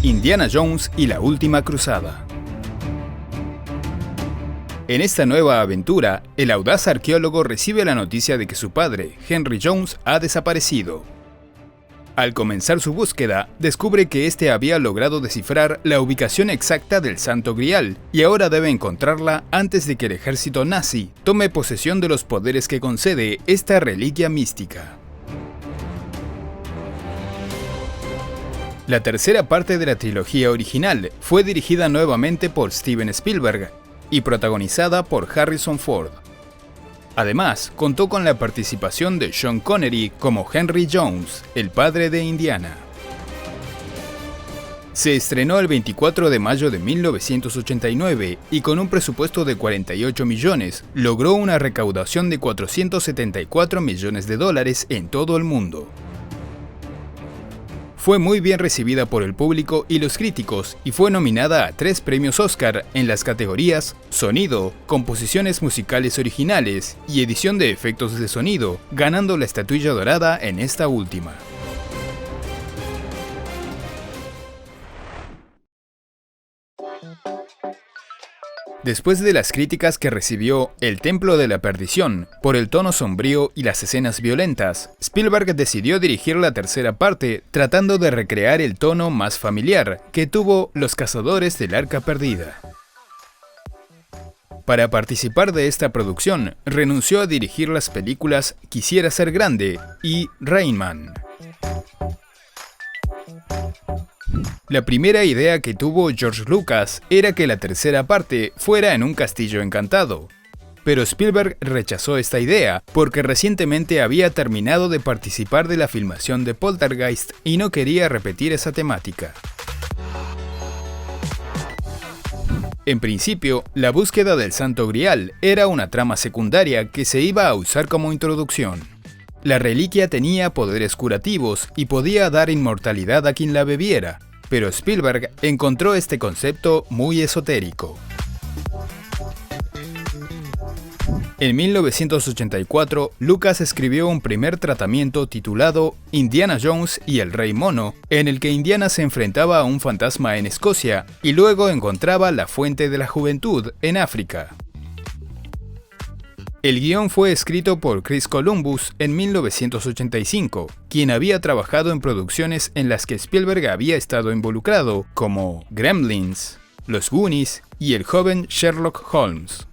Indiana Jones y la Última Cruzada. En esta nueva aventura, el audaz arqueólogo recibe la noticia de que su padre, Henry Jones, ha desaparecido. Al comenzar su búsqueda, descubre que este había logrado descifrar la ubicación exacta del Santo Grial y ahora debe encontrarla antes de que el ejército nazi tome posesión de los poderes que concede esta reliquia mística. La tercera parte de la trilogía original fue dirigida nuevamente por Steven Spielberg y protagonizada por Harrison Ford. Además, contó con la participación de Sean Connery como Henry Jones, el padre de Indiana. Se estrenó el 24 de mayo de 1989 y con un presupuesto de 48 millones, logró una recaudación de 474 millones de dólares en todo el mundo. Fue muy bien recibida por el público y los críticos y fue nominada a 3 premios Oscar en las categorías Sonido, Composiciones Musicales Originales y Edición de Efectos de Sonido, ganando la estatuilla dorada en esta última. Después de las críticas que recibió El Templo de la Perdición por el tono sombrío y las escenas violentas, Spielberg decidió dirigir la tercera parte tratando de recrear el tono más familiar que tuvo Los Cazadores del Arca Perdida. Para participar de esta producción, renunció a dirigir las películas Quisiera ser grande y Rain Man. La primera idea que tuvo George Lucas era que la tercera parte fuera en un castillo encantado. Pero Spielberg rechazó esta idea porque recientemente había terminado de participar de la filmación de Poltergeist y no quería repetir esa temática. En principio, la búsqueda del Santo Grial era una trama secundaria que se iba a usar como introducción. La reliquia tenía poderes curativos y podía dar inmortalidad a quien la bebiera, pero Spielberg encontró este concepto muy esotérico. En 1984, Lucas escribió un primer tratamiento titulado Indiana Jones y el Rey Mono, en el que Indiana se enfrentaba a un fantasma en Escocia y luego encontraba la Fuente de la Juventud en África. El guión fue escrito por Chris Columbus en 1985, quien había trabajado en producciones en las que Spielberg había estado involucrado, como Gremlins, Los Goonies y El joven Sherlock Holmes.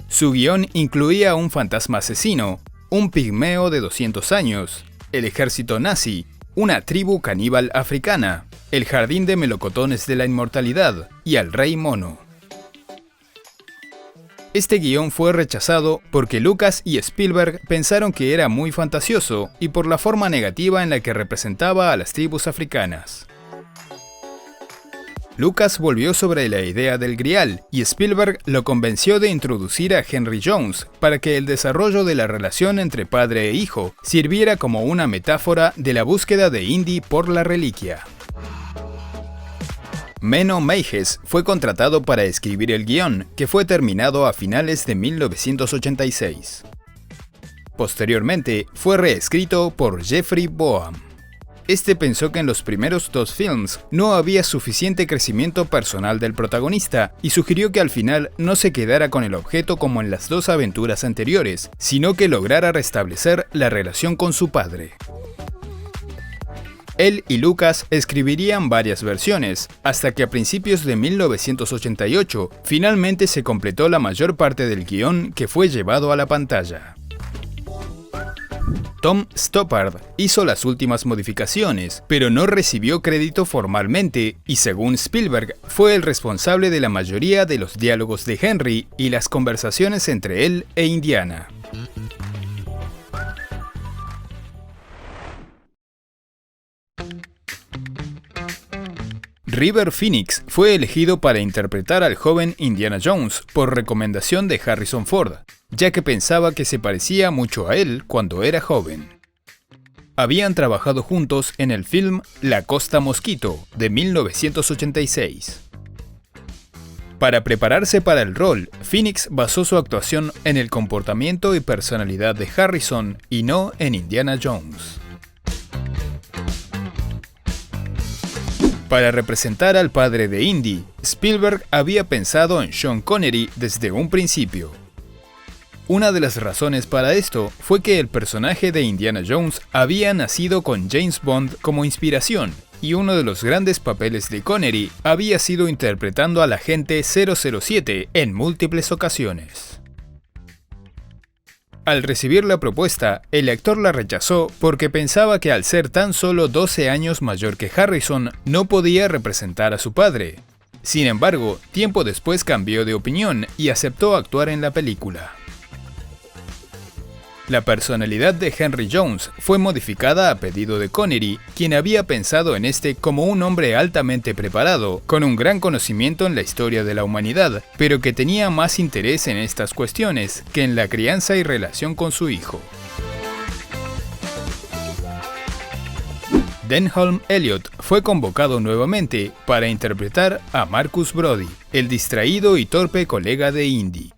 Su guión incluía un fantasma asesino, un pigmeo de 200 años, el ejército nazi, una tribu caníbal africana, el jardín de melocotones de la inmortalidad y al Rey Mono. Este guión fue rechazado porque Lucas y Spielberg pensaron que era muy fantasioso y por la forma negativa en la que representaba a las tribus africanas. Lucas volvió sobre la idea del Grial y Spielberg lo convenció de introducir a Henry Jones para que el desarrollo de la relación entre padre e hijo sirviera como una metáfora de la búsqueda de Indy por la reliquia. Menno Meyjes fue contratado para escribir el guión, que fue terminado a finales de 1986. Posteriormente, fue reescrito por Jeffrey Boam. Este pensó que en los primeros 2 films no había suficiente crecimiento personal del protagonista y sugirió que al final no se quedara con el objeto como en las 2 aventuras anteriores, sino que lograra restablecer la relación con su padre. Él y Lucas escribirían varias versiones, hasta que a principios de 1988 finalmente se completó la mayor parte del guión que fue llevado a la pantalla. Tom Stoppard hizo las últimas modificaciones, pero no recibió crédito formalmente y según Spielberg fue el responsable de la mayoría de los diálogos de Henry y las conversaciones entre él e Indiana. River Phoenix fue elegido para interpretar al joven Indiana Jones por recomendación de Harrison Ford, ya que pensaba que se parecía mucho a él cuando era joven. Habían trabajado juntos en el film La Costa Mosquito de 1986. Para prepararse para el rol, Phoenix basó su actuación en el comportamiento y personalidad de Harrison y no en Indiana Jones. Para representar al padre de Indy, Spielberg había pensado en Sean Connery desde un principio. Una de las razones para esto fue que el personaje de Indiana Jones había nacido con James Bond como inspiración, y uno de los grandes papeles de Connery había sido interpretando al agente 007 en múltiples ocasiones. Al recibir la propuesta, el actor la rechazó porque pensaba que al ser tan solo 12 años mayor que Harrison, no podía representar a su padre. Sin embargo, tiempo después cambió de opinión y aceptó actuar en la película. La personalidad de Henry Jones fue modificada a pedido de Connery, quien había pensado en este como un hombre altamente preparado, con un gran conocimiento en la historia de la humanidad, pero que tenía más interés en estas cuestiones que en la crianza y relación con su hijo. Denholm Elliott fue convocado nuevamente para interpretar a Marcus Brody, el distraído y torpe colega de Indy.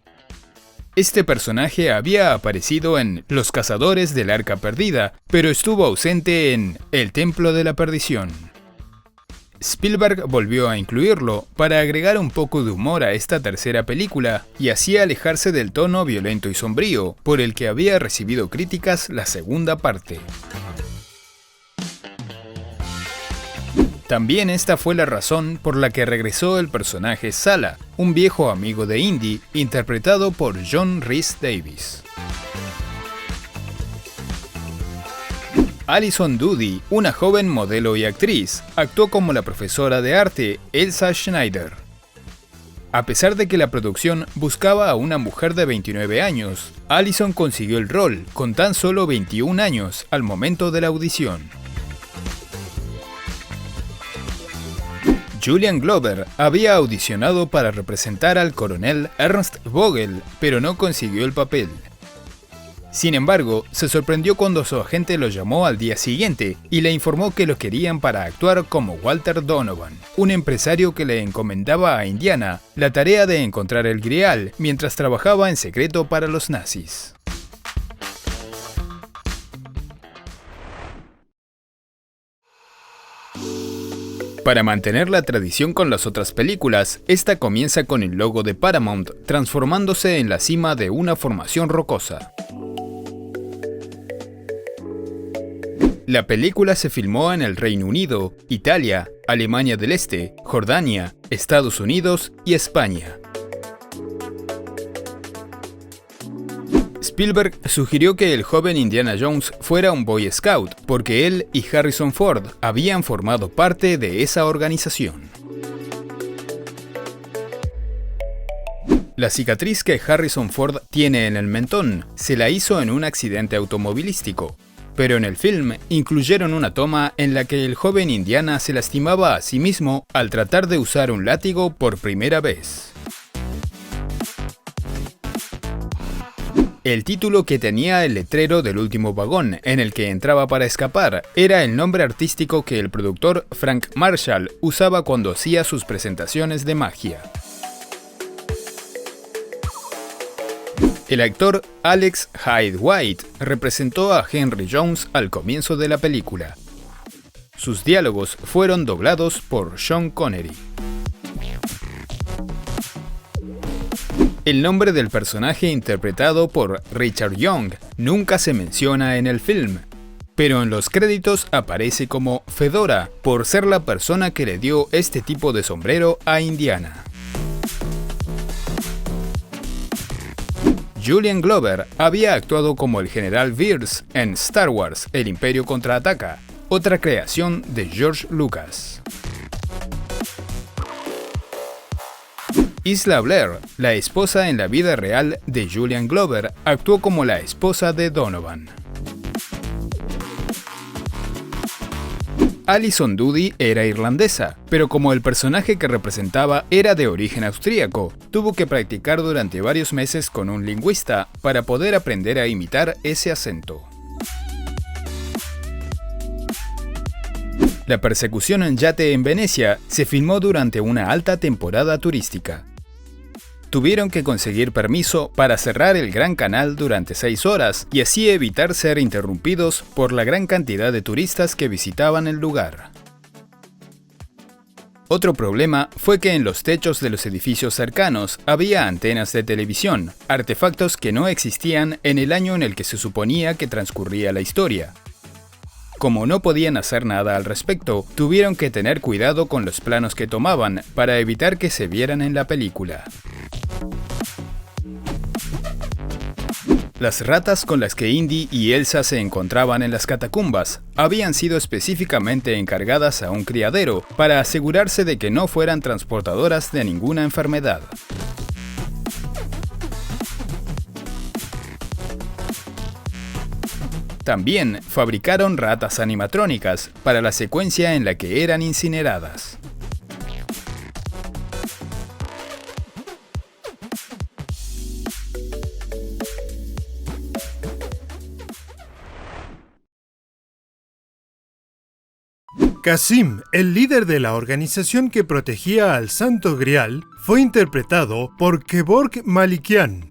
Este personaje había aparecido en Los Cazadores del Arca Perdida, pero estuvo ausente en El Templo de la Perdición. Spielberg volvió a incluirlo para agregar un poco de humor a esta tercera película y así alejarse del tono violento y sombrío por el que había recibido críticas la segunda parte. También esta fue la razón por la que regresó el personaje Sallah, un viejo amigo de Indy, interpretado por John Rhys Davies. Alison Doody, una joven modelo y actriz, actuó como la profesora de arte Elsa Schneider. A pesar de que la producción buscaba a una mujer de 29 años, Alison consiguió el rol con tan solo 21 años al momento de la audición. Julian Glover había audicionado para representar al coronel Ernst Vogel, pero no consiguió el papel. Sin embargo, se sorprendió cuando su agente lo llamó al día siguiente y le informó que lo querían para actuar como Walter Donovan, un empresario que le encomendaba a Indiana la tarea de encontrar el Grial mientras trabajaba en secreto para los nazis. Para mantener la tradición con las otras películas, esta comienza con el logo de Paramount transformándose en la cima de una formación rocosa. La película se filmó en el Reino Unido, Italia, Alemania del Este, Jordania, Estados Unidos y España. Spielberg sugirió que el joven Indiana Jones fuera un Boy Scout, porque él y Harrison Ford habían formado parte de esa organización. La cicatriz que Harrison Ford tiene en el mentón se la hizo en un accidente automovilístico, pero en el film incluyeron una toma en la que el joven Indiana se lastimaba a sí mismo al tratar de usar un látigo por primera vez. El título que tenía el letrero del último vagón en el que entraba para escapar era el nombre artístico que el productor Frank Marshall usaba cuando hacía sus presentaciones de magia. El actor Alex Hyde White representó a Henry Jones al comienzo de la película. Sus diálogos fueron doblados por Sean Connery. El nombre del personaje interpretado por Richard Young nunca se menciona en el film, pero en los créditos aparece como Fedora por ser la persona que le dio este tipo de sombrero a Indiana. Julian Glover había actuado como el general Veers en Star Wars: El Imperio Contraataca, otra creación de George Lucas. Isla Blair, la esposa en la vida real de Julian Glover, actuó como la esposa de Donovan. Alison Doody era irlandesa, pero como el personaje que representaba era de origen austríaco, tuvo que practicar durante varios meses con un lingüista para poder aprender a imitar ese acento. La persecución en yate en Venecia se filmó durante una alta temporada turística. Tuvieron que conseguir permiso para cerrar el Gran Canal durante 6 horas y así evitar ser interrumpidos por la gran cantidad de turistas que visitaban el lugar. Otro problema fue que en los techos de los edificios cercanos había antenas de televisión, artefactos que no existían en el año en el que se suponía que transcurría la historia. Como no podían hacer nada al respecto, tuvieron que tener cuidado con los planos que tomaban para evitar que se vieran en la película. Las ratas con las que Indy y Elsa se encontraban en las catacumbas habían sido específicamente encargadas a un criadero para asegurarse de que no fueran transportadoras de ninguna enfermedad. También fabricaron ratas animatrónicas para la secuencia en la que eran incineradas. Qasim, el líder de la organización que protegía al Santo Grial, fue interpretado por Kevork Malikian.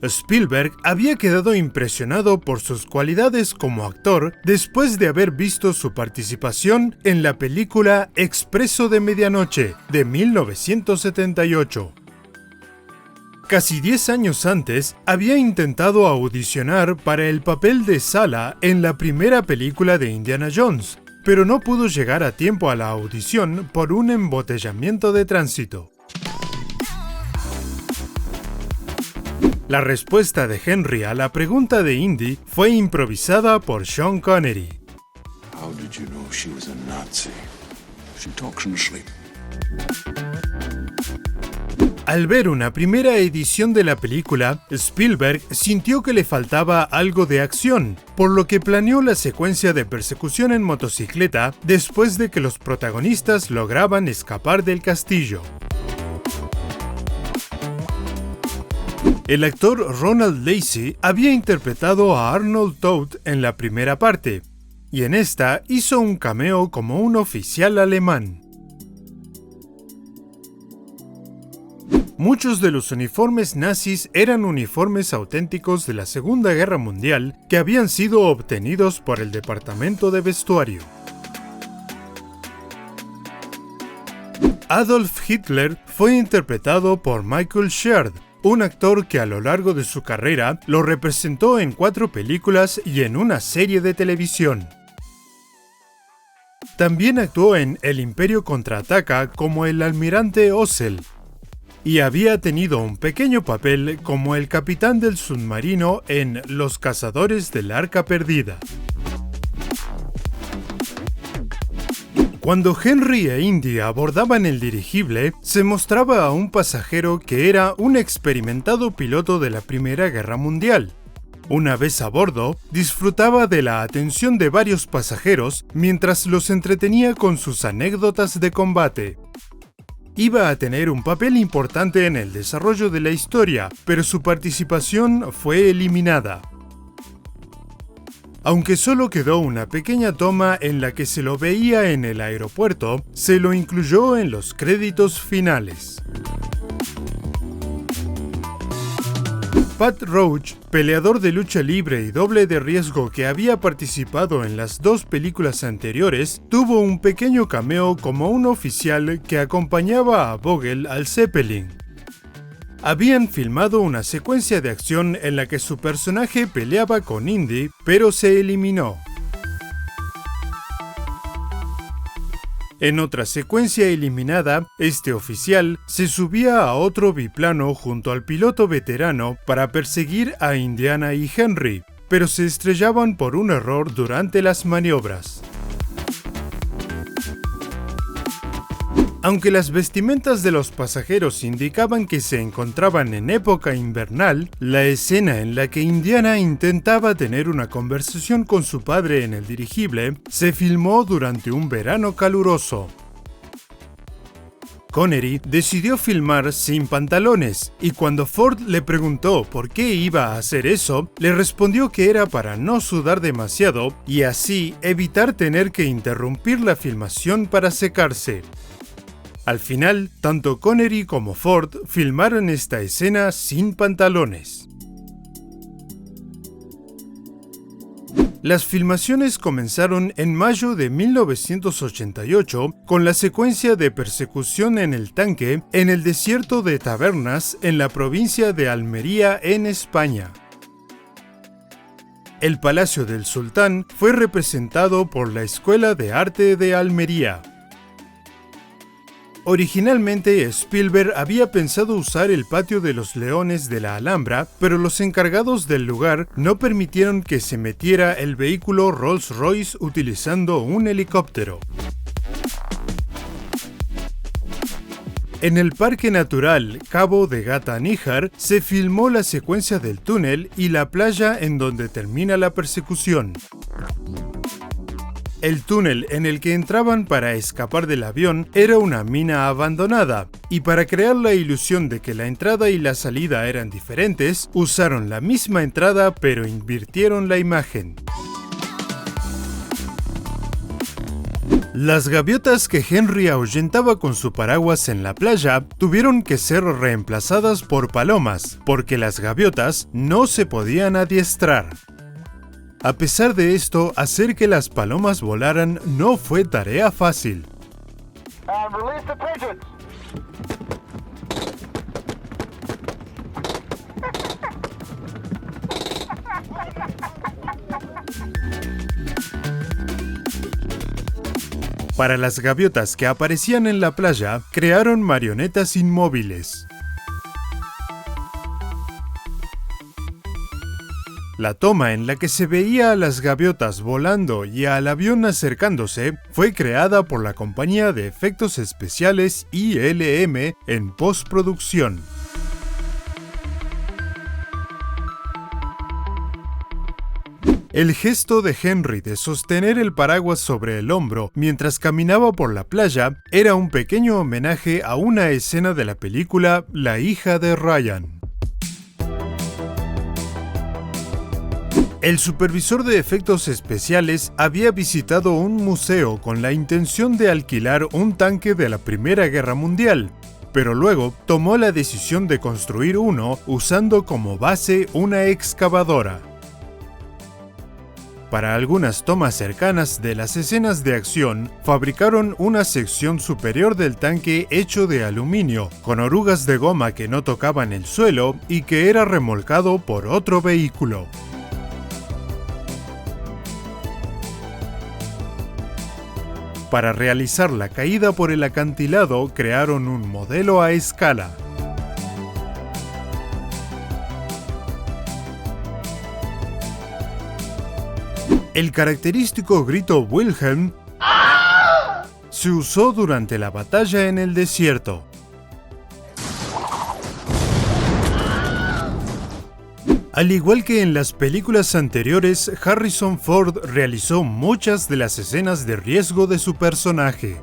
Spielberg había quedado impresionado por sus cualidades como actor después de haber visto su participación en la película Expreso de Medianoche de 1978. Casi 10 años antes, había intentado audicionar para el papel de Sala en la primera película de Indiana Jones, pero no pudo llegar a tiempo a la audición por un embotellamiento de tránsito. La respuesta de Henry a la pregunta de Indy fue improvisada por Sean Connery. How did you know she was a Nazi? She talks in sleep. Al ver una primera edición de la película, Spielberg sintió que le faltaba algo de acción, por lo que planeó la secuencia de persecución en motocicleta después de que los protagonistas lograban escapar del castillo. El actor Ronald Lacey había interpretado a Arnold Todt en la primera parte, y en esta hizo un cameo como un oficial alemán. Muchos de los uniformes nazis eran uniformes auténticos de la Segunda Guerra Mundial que habían sido obtenidos por el Departamento de Vestuario. Adolf Hitler fue interpretado por Michael Sheard, un actor que a lo largo de su carrera lo representó en 4 películas y en una serie de televisión. También actuó en El Imperio Contraataca como el almirante Ossel, y había tenido un pequeño papel como el capitán del submarino en Los Cazadores del Arca Perdida. Cuando Henry e Indy abordaban el dirigible, se mostraba a un pasajero que era un experimentado piloto de la Primera Guerra Mundial. Una vez a bordo, disfrutaba de la atención de varios pasajeros mientras los entretenía con sus anécdotas de combate. Iba a tener un papel importante en el desarrollo de la historia, pero su participación fue eliminada. Aunque solo quedó una pequeña toma en la que se lo veía en el aeropuerto, se lo incluyó en los créditos finales. Pat Roach, peleador de lucha libre y doble de riesgo que había participado en las 2 películas anteriores, tuvo un pequeño cameo como un oficial que acompañaba a Vogel al Zeppelin. Habían filmado una secuencia de acción en la que su personaje peleaba con Indy, pero se eliminó. En otra secuencia eliminada, este oficial se subía a otro biplano junto al piloto veterano para perseguir a Indiana y Henry, pero se estrellaban por un error durante las maniobras. Aunque las vestimentas de los pasajeros indicaban que se encontraban en época invernal, la escena en la que Indiana intentaba tener una conversación con su padre en el dirigible se filmó durante un verano caluroso. Connery decidió filmar sin pantalones, y cuando Ford le preguntó por qué iba a hacer eso, le respondió que era para no sudar demasiado y así evitar tener que interrumpir la filmación para secarse. Al final, tanto Connery como Ford filmaron esta escena sin pantalones. Las filmaciones comenzaron en mayo de 1988 con la secuencia de persecución en el tanque en el desierto de Tabernas en la provincia de Almería, en España. El Palacio del Sultán fue representado por la Escuela de Arte de Almería. Originalmente, Spielberg había pensado usar el Patio de los Leones de la Alhambra, pero los encargados del lugar no permitieron que se metiera el vehículo Rolls-Royce utilizando un helicóptero. En el Parque Natural Cabo de Gata Níjar se filmó la secuencia del túnel y la playa en donde termina la persecución. El túnel en el que entraban para escapar del avión era una mina abandonada, y para crear la ilusión de que la entrada y la salida eran diferentes, usaron la misma entrada pero invirtieron la imagen. Las gaviotas que Henry ahuyentaba con su paraguas en la playa tuvieron que ser reemplazadas por palomas, porque las gaviotas no se podían adiestrar. A pesar de esto, hacer que las palomas volaran no fue tarea fácil. Para las gaviotas que aparecían en la playa, crearon marionetas inmóviles. La toma en la que se veía a las gaviotas volando y al avión acercándose fue creada por la compañía de efectos especiales ILM en postproducción. El gesto de Henry de sostener el paraguas sobre el hombro mientras caminaba por la playa era un pequeño homenaje a una escena de la película La hija de Ryan. El supervisor de efectos especiales había visitado un museo con la intención de alquilar un tanque de la Primera Guerra Mundial, pero luego tomó la decisión de construir uno usando como base una excavadora. Para algunas tomas cercanas de las escenas de acción, fabricaron una sección superior del tanque hecho de aluminio, con orugas de goma que no tocaban el suelo y que era remolcado por otro vehículo. Para realizar la caída por el acantilado, crearon un modelo a escala. El característico grito Wilhelm se usó durante la batalla en el desierto. Al igual que en las películas anteriores, Harrison Ford realizó muchas de las escenas de riesgo de su personaje.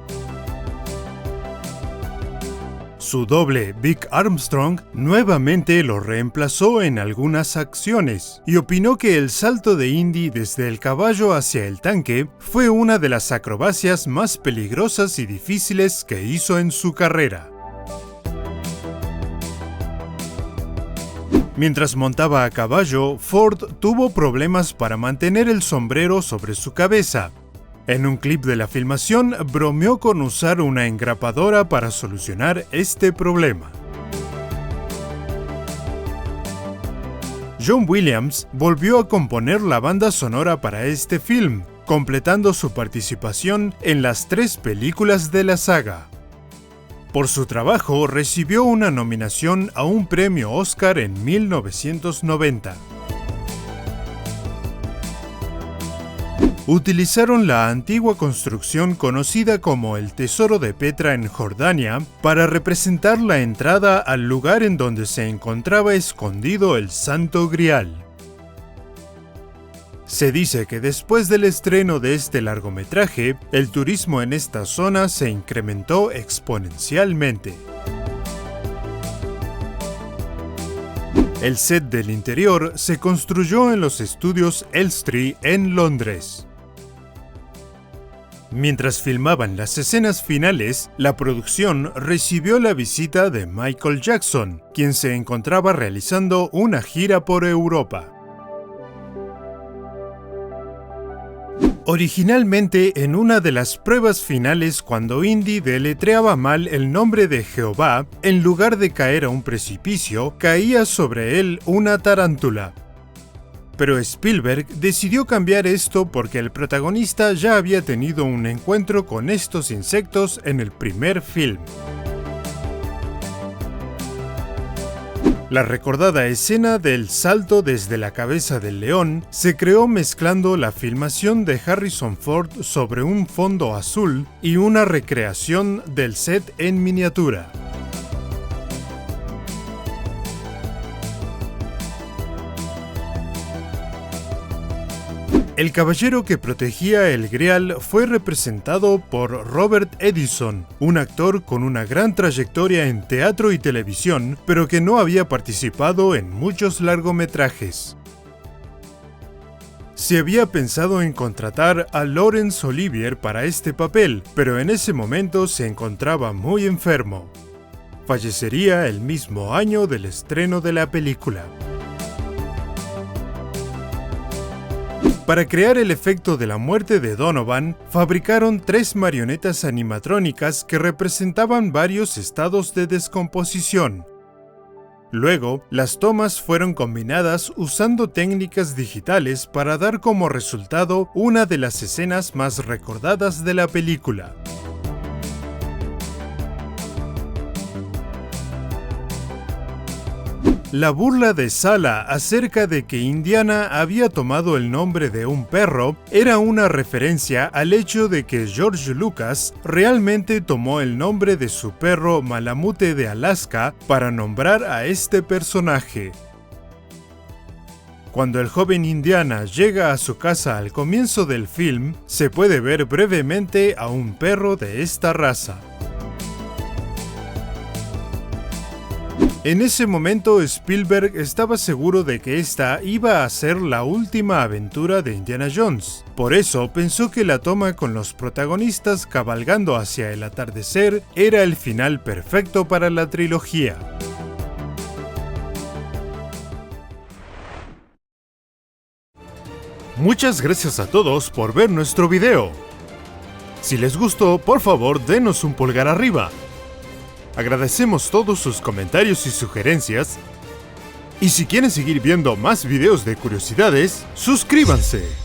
Su doble, Vic Armstrong, nuevamente lo reemplazó en algunas acciones y opinó que el salto de Indy desde el caballo hacia el tanque fue una de las acrobacias más peligrosas y difíciles que hizo en su carrera. Mientras montaba a caballo, Ford tuvo problemas para mantener el sombrero sobre su cabeza. En un clip de la filmación, bromeó con usar una engrapadora para solucionar este problema. John Williams volvió a componer la banda sonora para este film, completando su participación en las 3 películas de la saga. Por su trabajo, recibió una nominación a un premio Oscar en 1990. Utilizaron la antigua construcción conocida como el Tesoro de Petra en Jordania para representar la entrada al lugar en donde se encontraba escondido el Santo Grial. Se dice que después del estreno de este largometraje, el turismo en esta zona se incrementó exponencialmente. El set del interior se construyó en los estudios Elstree en Londres. Mientras filmaban las escenas finales, la producción recibió la visita de Michael Jackson, quien se encontraba realizando una gira por Europa. Originalmente, en una de las pruebas finales, cuando Indy deletreaba mal el nombre de Jehová, en lugar de caer a un precipicio, caía sobre él una tarántula. Pero Spielberg decidió cambiar esto porque el protagonista ya había tenido un encuentro con estos insectos en el primer film. La recordada escena del salto desde la cabeza del león se creó mezclando la filmación de Harrison Ford sobre un fondo azul y una recreación del set en miniatura. El caballero que protegía el Grial fue representado por Robert Eddison, un actor con una gran trayectoria en teatro y televisión, pero que no había participado en muchos largometrajes. Se había pensado en contratar a Laurence Olivier para este papel, pero en ese momento se encontraba muy enfermo. Fallecería el mismo año del estreno de la película. Para crear el efecto de la muerte de Donovan, fabricaron 3 marionetas animatrónicas que representaban varios estados de descomposición. Luego, las tomas fueron combinadas usando técnicas digitales para dar como resultado una de las escenas más recordadas de la película. La burla de Sala acerca de que Indiana había tomado el nombre de un perro era una referencia al hecho de que George Lucas realmente tomó el nombre de su perro Malamute de Alaska para nombrar a este personaje. Cuando el joven Indiana llega a su casa al comienzo del film, se puede ver brevemente a un perro de esta raza. En ese momento, Spielberg estaba seguro de que esta iba a ser la última aventura de Indiana Jones. Por eso pensó que la toma con los protagonistas cabalgando hacia el atardecer era el final perfecto para la trilogía. Muchas gracias a todos por ver nuestro video. Si les gustó, por favor denos un pulgar arriba. Agradecemos todos sus comentarios y sugerencias. Y si quieren seguir viendo más videos de curiosidades, suscríbanse.